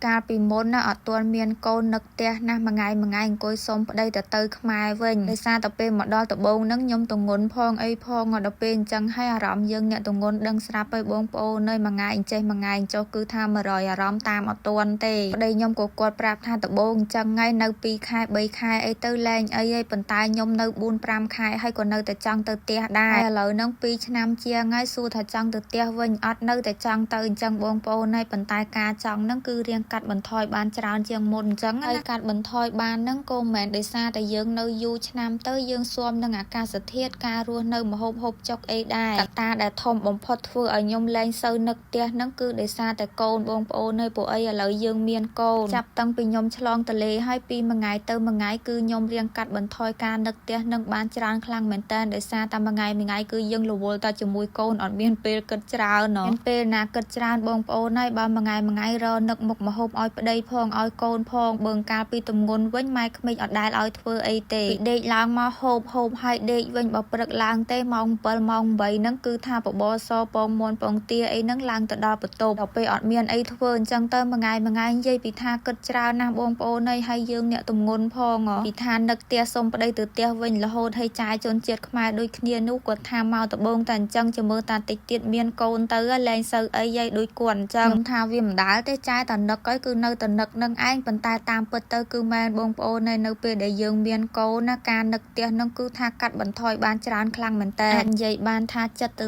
កាលពីមុនណាអត់ទាន់មានកូននឹកផ្ទះណាស់មួយថ្ងៃអង្គុយសុំប្តីទៅខ្មែរវិញដោយសារតែពេលមកដល់ដំបូងហ្នឹងខ្ញុំទងន់ផងអីផងដល់ពេលអញ្ចឹងហើយអារម្មណ៍យើងអ្នកទងន់ដឹងស្រាប់ហើយបងប្អូនមួយថ្ងៃអញ្ចេះមួយថ្ងៃអញ្ចោះគឺថា100អារម្មណ៍តាមអត់ទាន់ទេប្តីខ្ញុំក៏គាត់ប្រាប់ថាដំបូងអញ្ចឹងហើយនៅ2ខែ3ខែអីទៅលែងអីហើយប៉ុន្តែខ្ញុំនៅ4 5ខែហើយក៏នៅតែចង់ទៅផ្ទះដែរឥឡូវហ្នឹង2ឆ្នាំជាងហើយសួរថាចង់ទៅផ្ទះវិញអត់នៅតែចង់ទៅអញ្ចឹងបងប្អូនហើយប៉ុន្តែការចង់ហ្នឹងគឺរៀងកាត់បន្ថយបានច្រើនជាងមុនអញ្ចឹងហើយកាត់បន្ថយបានហ្នឹងក៏មិនមែនដោយសារតែយើងនៅយូរឆ្នាំទៅយើងស៊ាំនឹងអាកាសធាតុការរស់នៅម្ហូបហូបចុកអីដែរកត្តាដែលធំបំផុតធ្វើឲ្យខ្ញុំលែងសូវនឹកផ្ទះហ្នឹងគឺដោយសារតែកូនបងប្អូនហើយពួកអីឥឡូវយើងមានកូនចាប់តាំងពីខ្ញុំឆ្លងទលេហើយពីមួយថ្ងៃទៅមួយថ្ងៃគឺខ្ញុំរៀងកាត់បន្ថយការនឹកផ្ទះនឹងបានច្រើនខ្លាំងមែនតើដោយសារតែមួយថ្ងៃគឺយើងរវល់តែជាមួយកូនអត់មានពេលគិតច្រើនមានពេលណាគិតច្រើនបងប្អូនហើយបើមួយថ្ងៃរនឹកមុខម្ហូបឲ្យប្តីផងឲ្យកូនផងបើកាលពីទំងន់វិញម៉ែក្មេកអត់ដែលឲ្យធ្វើអីទេពីដេកឡើងមកហូបហើយដេកវិញបើព្រឹកឡើងទេម៉ោង7ម៉ោង8ហ្នឹងគឺថាបបរសពងមាន់ពងទាអីហ្នឹងឡើងទៅដល់បន្ទប់ដល់ពេលអត់មានអីធ្វើអញ្ចឹងទៅមួយថ្ងៃនិយាយពីថាគិតច្រើនណាស់បងប្អូនហើយយើងអ្នកទំងន់ផងពីថានឹកផ្ទះសុំប្តីទៅផ្ទះវិញរហូតឲ្យចាយជនជាតិខ្មែរដូចគ្នានោះគាត់ថាមកដំបងតែអញ្ចឹងចាំមើលតាតិចទៀតមានកូនទៅលែងសូវអីយាយដូចគាត់អញ្ចឹងខ្ញុំថាវាមិនដាល់ទេចាយតែនឹកហើយគឺនៅតែនឹកនឹងឯងប៉ុន្តែតាមពិតទៅគឺមែនបងប្អូននៅពេលដែលយើងមានកូនណាការនឹកផ្ទះនឹងគឺថាកាត់បន្ថយបានច្រើនខ្លាំងមែនតើនិយាយបានថា70ទៅ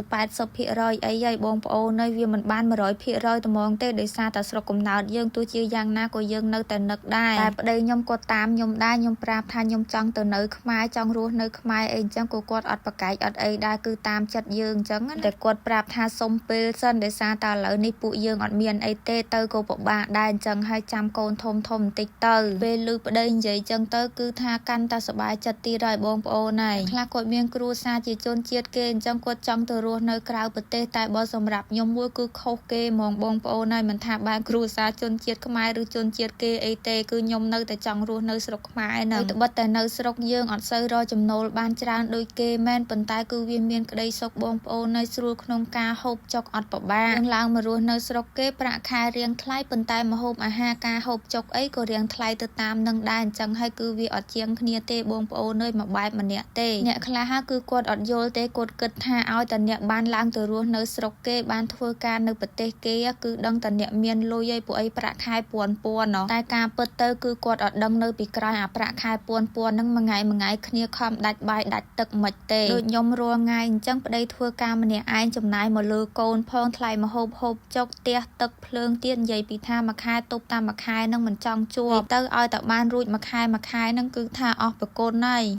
80%អីហើយបងប្អូនវាមិនបាន100%ត្មងទេដោយសារតែស្រុកកំណើតយើងទោះជាយ៉ាងណាក៏យើងនៅតែនឹកដែរតែប្តីខ្ញុំគាត់តាមខ្ញុំដែរខ្ញុំប្រាប់ថាខ្ញុំចង់ទៅនៅខ្មែរចង់រស់នៅខ្មែរអីអញ្ចឹងក៏គាត់អត់ប្រកែកអត់អីដែរគឺតាមចិត្តយើងអញ្ចឹងតែគាត់ប្រាប់ថាសុំពេលសិនដោយសារតែឥឡូវនេះពួកយើងអត់មានអីទេទៅក៏ពិបាកដែរអញ្ចឹងហើយចាំកូនធំបន្តិចទៅពេលឮប្តីនិយាយអញ្ចឹងទៅគឺថាកាន់តែសប្បាយចិត្តទៀតហើយបងប្អូនហើយខ្លះគាត់មានគ្រួសារជាជនជាតិគេអញ្ចឹងគាត់ចង់ទៅរស់នៅក្រៅប្រទេសតែបើសម្រាប់ខ្ញុំមួយគឺខុសគេហ្មងបងប្អូនហើយមិនថាបានគ្រួសារជនជាតិខ្មែរឬជនជាតិគេអីទេគឺខ្ញុំនៅតែចង់រស់នៅស្រុកខ្មែរនៅត្បិតតែនៅស្រុកយើងអត់សូវរកចំណូលបានច្រើនដូចគេមែនប៉ុន្តែគឺវាមានក្តីសុខបងប្អូននៅស្រួលក្នុងការហូបចុកអត់ពិបាកយើងឡើងមករស់នៅស្រុកគេប្រាក់ខែរៀងថ្លៃប៉ុន្តែម្ហូបអាហារការហូបចុកអីក៏រៀងថ្លៃទៅតាមនឹងដែរអញ្ចឹងហើយគឺវាអត់ជាងគ្នាទេបងប្អូនមួយបែបម្នាក់ទេអ្នកខ្លះគឺគាត់អត់យល់ទេគាត់គិតថាឲ្យតែអ្នកបានឡើងទៅរស់នៅស្រុកគេបានធ្វើការនៅប្រទេសគេគឺដឹងតែអ្នកមានលុយហើយពួកអីប្រាក់ខែពាន់តែការពិតទៅគឺគាត់អត់ដឹងនៅពីក្រោយអាប្រាក់ខែពាន់ហ្នឹងមួយថ្ងៃគ្នាខំដាច់បាយដាច់ទឹកមិនទេដូចខ្ញុំរាល់ថ្ងៃអញ្ចឹងប្តីធ្វើការម្នាក់ឯងចំណាយមកលើកូនផងថ្លៃម្ហូបហូបចុកផ្ទះទឹកភ្លើងទៀតនិយាយពីថាមួយខែទប់តាមមួយខែហ្នឹងមិនចង់ជួបទៅឲ្យតែបានរួចមួយខែហ្នឹងគឺថាអស់ប្រគល់ហើយ